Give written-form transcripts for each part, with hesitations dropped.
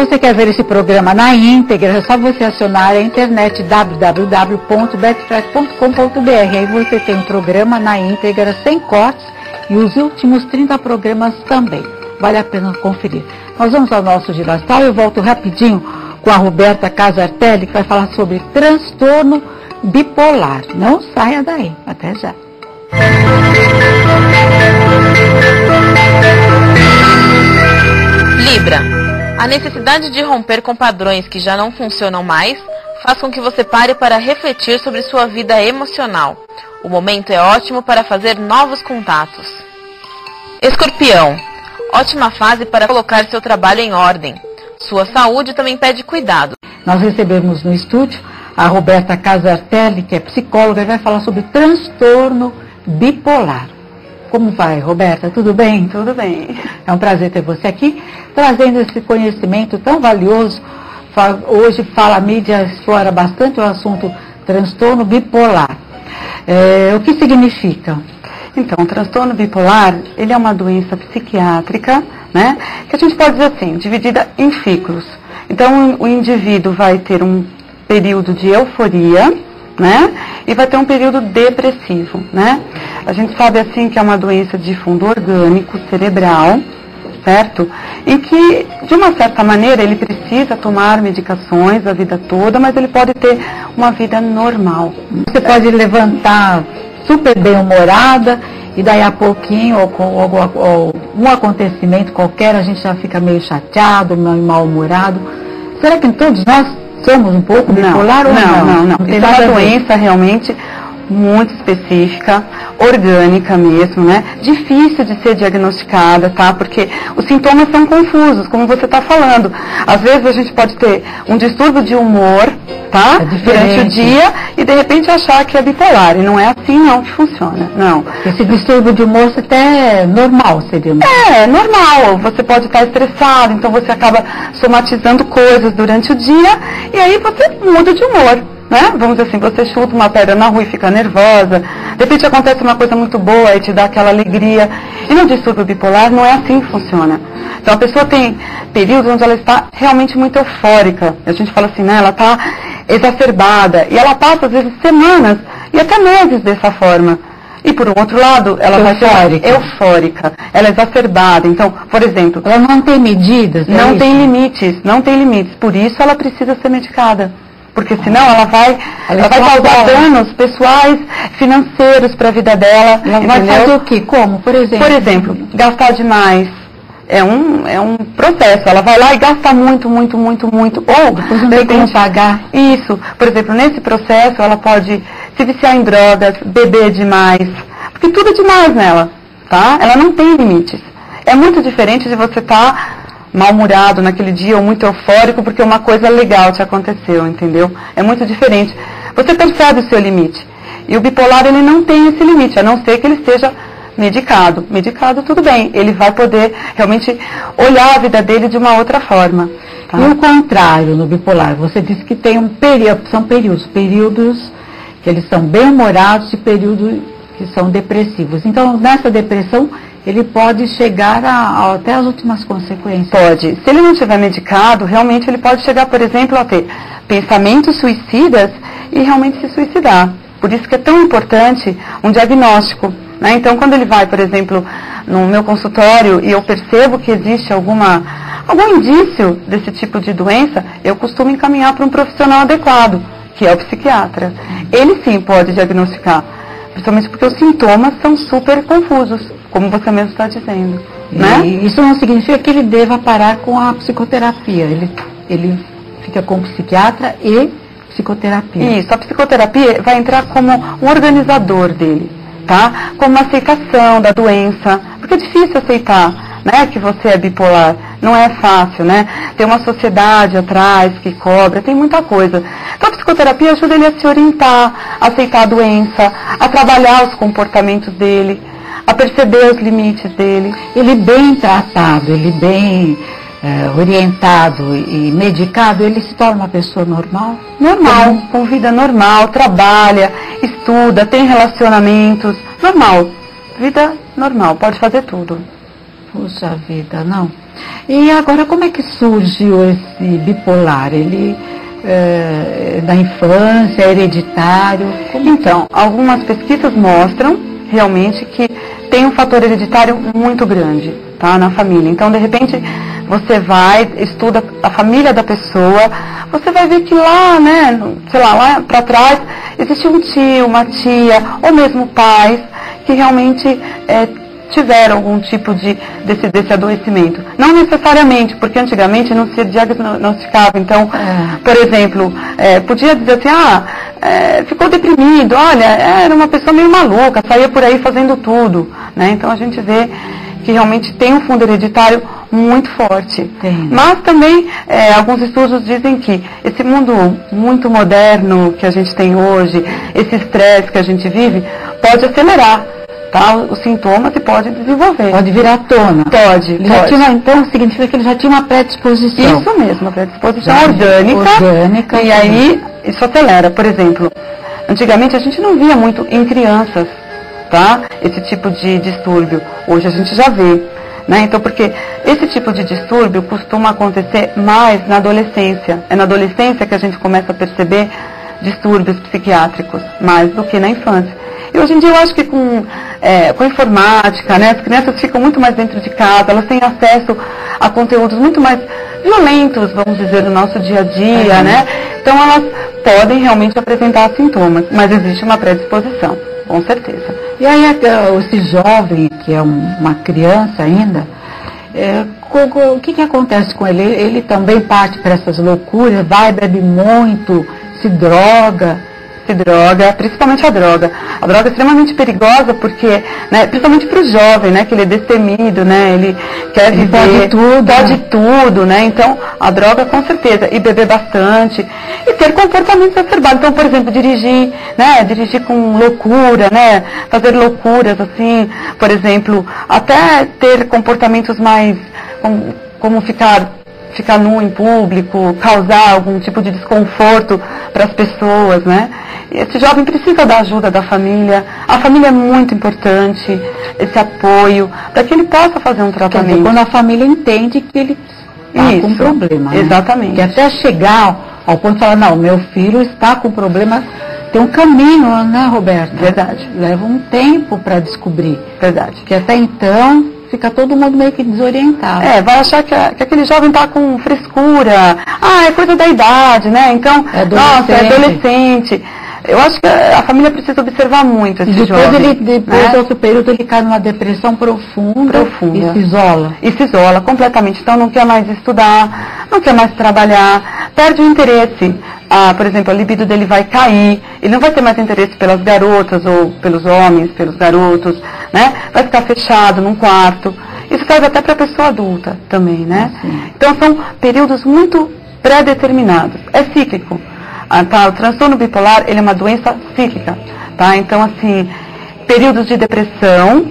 você quer ver esse programa na íntegra, é só você acionar a internet www.betfred.com.br. Aí você tem um programa na íntegra, sem cortes, e os últimos 30 programas também. Vale a pena conferir. Nós vamos ao nosso Giro Astral. Eu volto rapidinho com a Roberta Casartelli, que vai falar sobre transtorno bipolar. Não saia daí. Até já. Libra. A necessidade de romper com padrões que já não funcionam mais faz com que você pare para refletir sobre sua vida emocional. O momento é ótimo para fazer novos contatos. Escorpião. Ótima fase para colocar seu trabalho em ordem. Sua saúde também pede cuidado. Nós recebemos no estúdio a Roberta Casartelli, que é psicóloga, e vai falar sobre transtorno bipolar. Como vai, Roberta? Tudo bem? Tudo bem. É um prazer ter você aqui, trazendo esse conhecimento tão valioso. Hoje a mídia explora bastante o assunto transtorno bipolar. O que significa? Então, o transtorno bipolar, ele é uma doença psiquiátrica, né, que a gente pode dizer assim, dividida em ciclos. Então, o indivíduo vai ter um período de euforia, né, e vai ter um período depressivo, né. A gente sabe, assim, que é uma doença de fundo orgânico cerebral, certo? Em que, de uma certa maneira, ele precisa tomar medicações a vida toda, mas ele pode ter uma vida normal. Você pode levantar super bem-humorada e daí a pouquinho, ou um acontecimento qualquer, a gente já fica meio chateado, meio mal-humorado. Será que todos nós somos um pouco bipolar ou não? Não. Isso é uma doença realmente muito específica, orgânica mesmo, né? Difícil de ser diagnosticada, tá? Porque os sintomas são confusos, como você está falando. Às vezes a gente pode ter um distúrbio de humor, tá? Durante o dia e de repente achar que é bipolar. E não é assim não que funciona, não. Esse distúrbio de humor até é normal, seria? É normal. Você pode estar estressado, então você acaba somatizando coisas durante o dia e aí você muda de humor. Né? Vamos dizer assim, você chuta uma pedra na rua e fica nervosa, de repente acontece uma coisa muito boa e te dá aquela alegria. E no distúrbio bipolar não é assim que funciona. Então a pessoa tem períodos onde ela está realmente muito eufórica. A gente fala assim, né? Ela está exacerbada e ela passa às vezes semanas e até meses dessa forma. E por um outro lado, ela vai ser eufórica, ela é exacerbada. Então, por exemplo, ela não tem medidas, não tem limites. Por isso ela precisa ser medicada. Porque senão ela vai causar danos pessoais, financeiros para a vida dela. Ela vai fazer o quê? Como? Por exemplo, gastar demais. É um processo. Ela vai lá e gasta muito. Ou depois não tem como pagar. Isso. Por exemplo, nesse processo ela pode se viciar em drogas, beber demais. Porque tudo é demais nela, tá? Ela não tem limites. É muito diferente de você estar mal-humorado naquele dia ou muito eufórico porque uma coisa legal te aconteceu, entendeu? É muito diferente. Você percebe o seu limite. E o bipolar, ele não tem esse limite, a não ser que ele esteja medicado. Medicado, tudo bem. Ele vai poder realmente olhar a vida dele de uma outra forma. Tá? E o contrário no bipolar, você disse que tem são períodos que eles são bem-humorados e períodos que são depressivos. Então, nessa depressão, ele pode chegar até as últimas consequências. Pode. Se ele não estiver medicado, realmente ele pode chegar, por exemplo, a ter pensamentos suicidas e realmente se suicidar. Por isso que é tão importante um diagnóstico. Né? Então, quando ele vai, por exemplo, no meu consultório e eu percebo que existe algum indício desse tipo de doença, eu costumo encaminhar para um profissional adequado, que é o psiquiatra. Ele sim pode diagnosticar, principalmente porque os sintomas são super confusos, como você mesmo está dizendo. Né? E isso não significa que ele deva parar com a psicoterapia. Ele fica com o psiquiatra e psicoterapia. Isso, a psicoterapia vai entrar como um organizador dele, tá? Como uma aceitação da doença, porque é difícil aceitar, né, que você é bipolar. Não é fácil, né? Tem uma sociedade atrás que cobra, tem muita coisa. Então a psicoterapia ajuda ele a se orientar, a aceitar a doença, a trabalhar os comportamentos dele, a perceber os limites dele. Ele bem tratado, ele bem orientado e medicado, ele se torna uma pessoa normal? Normal, com vida normal, trabalha, estuda, tem relacionamentos, normal, vida normal, pode fazer tudo. Puxa vida, não. E agora, como é que surgiu esse bipolar? Ele da infância, hereditário? Então, algumas pesquisas mostram realmente que tem um fator hereditário muito grande, tá, na família. Então, de repente, você vai, estuda a família da pessoa, você vai ver que lá, né, sei lá para trás, existe um tio, uma tia, ou mesmo pais, que realmente tiveram algum tipo desse adoecimento. Não necessariamente, porque antigamente não se diagnosticava. Então, por exemplo, podia dizer assim, ficou deprimido, olha, era uma pessoa meio maluca, saía por aí fazendo tudo, né? Então a gente vê que realmente tem um fundo hereditário muito forte. Mas também, alguns estudos dizem que esse mundo muito moderno que a gente tem hoje, esse estresse que a gente vive, pode acelerar, tá, os sintomas e pode desenvolver. Pode vir à tona. Pode. Então significa que ele já tinha uma predisposição. Isso mesmo, uma predisposição orgânica. E aí isso acelera. Por exemplo, antigamente a gente não via muito em crianças, tá, esse tipo de distúrbio. Hoje a gente já vê, né? Então, porque esse tipo de distúrbio costuma acontecer mais na adolescência. É na adolescência que a gente começa a perceber distúrbios psiquiátricos, mais do que na infância. E hoje em dia eu acho que com a informática, né, as crianças ficam muito mais dentro de casa, elas têm acesso a conteúdos muito mais violentos, vamos dizer, no nosso dia a dia, né? Então elas podem realmente apresentar sintomas, mas existe uma predisposição, com certeza. E aí esse jovem, que é uma criança ainda, o que acontece com ele? Ele também parte para essas loucuras, bebe muito, se droga, principalmente a droga. A droga é extremamente perigosa porque, né, principalmente para o jovem, né, que ele é destemido, né, ele quer viver, pode tudo, né, então a droga com certeza, e beber bastante, e ter comportamentos exacerbados. Então, por exemplo, dirigir com loucura, né, fazer loucuras assim, por exemplo, até ter comportamentos mais, como ficar nu em público, causar algum tipo de desconforto para as pessoas, né? Esse jovem precisa da ajuda da família. A família é muito importante, esse apoio, para que ele possa fazer um tratamento. Quer dizer, quando a família entende que ele está com problema, né? Exatamente. Que até chegar ao ponto de falar, não, meu filho está com problema, tem um caminho, né, Roberta? Verdade. Leva um tempo para descobrir. Verdade. Que até então fica todo mundo meio que desorientado. Vai achar que aquele jovem está com frescura. É coisa da idade, né? Então, nossa, é adolescente. Eu acho que a família precisa observar muito esse jovem. Depois, outro período, ele cai numa depressão profunda. E se isola. E se isola completamente. Então, não quer mais estudar, não quer mais trabalhar, perde o interesse. Por exemplo, a libido dele vai cair, ele não vai ter mais interesse pelas garotas ou pelos homens, pelos garotos, né? Vai ficar fechado num quarto. Isso serve até para a pessoa adulta também, né? Então são períodos muito pré-determinados. É cíclico. O transtorno bipolar, ele é uma doença cíclica, tá? Então, assim, períodos de depressão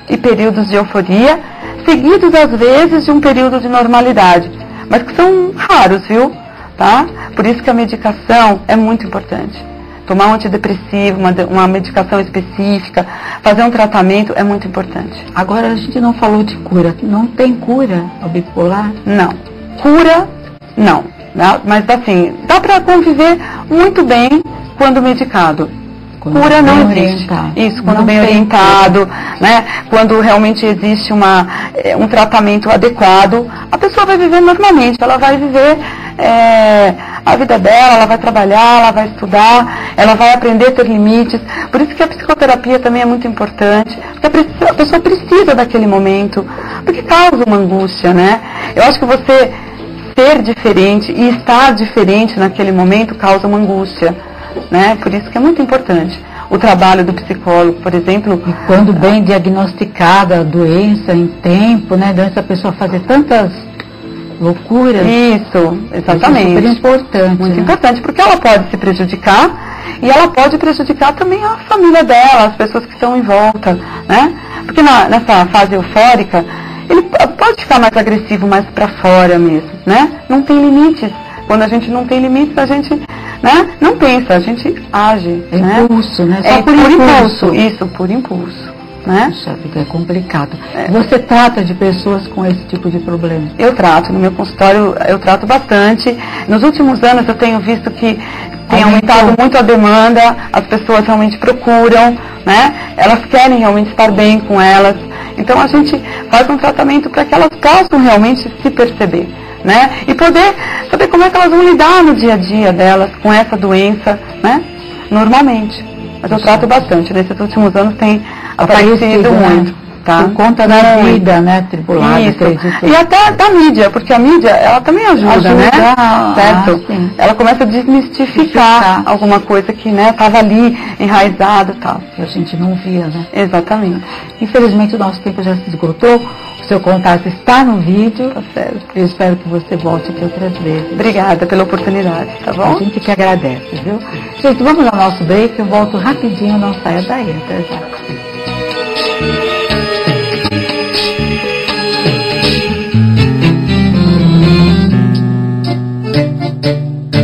e períodos de euforia, seguidos às vezes de um período de normalidade, mas que são raros, viu? Tá? Por isso que a medicação é muito importante. Tomar um antidepressivo, uma medicação específica, fazer um tratamento é muito importante. Agora, a gente não falou de cura. Não tem cura ao bipolar? Não. Cura, não. Mas assim, dá para conviver muito bem quando medicado. Cura não existe. Isso, quando bem orientado, né? Quando realmente existe um tratamento adequado, a pessoa vai viver normalmente, ela vai viver a vida dela, ela vai trabalhar, ela vai estudar, ela vai aprender a ter limites. Por isso que a psicoterapia também é muito importante, porque a pessoa precisa daquele momento, porque causa uma angústia, né? Eu acho que você ser diferente e estar diferente naquele momento causa uma angústia, né? Por isso que é muito importante o trabalho do psicólogo, por exemplo. E quando bem diagnosticada a doença em tempo, né? Antes a pessoa fazer tantas loucuras. Isso, exatamente. Isso é super importante. Muito importante, porque ela pode se prejudicar e ela pode prejudicar também a família dela, as pessoas que estão em volta, né? Porque nessa fase eufórica, ele pode ficar mais agressivo, mais para fora mesmo, né? Não tem limites. Quando a gente não tem limites, a gente, né, não pensa, a gente age. Impulso, né? Só por impulso. Isso, por impulso. né? Puxa vida, é complicado. Você trata de pessoas com esse tipo de problema? Eu trato, no meu consultório eu trato bastante. Nos últimos anos eu tenho visto que tem aumentado muito a demanda, as pessoas realmente procuram, né? Elas querem realmente estar bem com elas. Então a gente faz um tratamento para que elas possam realmente se perceber, né? E poder saber como é que elas vão lidar no dia a dia delas com essa doença, né? Normalmente. Mas eu trato bastante. Nesses últimos anos tem aparecido muito. Tá? Por conta da vida, né, tribulada, acredito. E até da mídia, porque a mídia, ela também ajuda, né? Certo? Sim. Ela começa a desmistificar alguma coisa que, né, estava ali, enraizado e tal. Que a gente não via, né? Exatamente. Infelizmente o nosso tempo já se esgotou. O seu contato está no vídeo. Tá certo. Eu espero que você volte aqui outras vezes. Obrigada pela oportunidade, tá bom? A gente que agradece, viu? Gente, vamos ao nosso break. Eu volto rapidinho, não saia daí. Até já.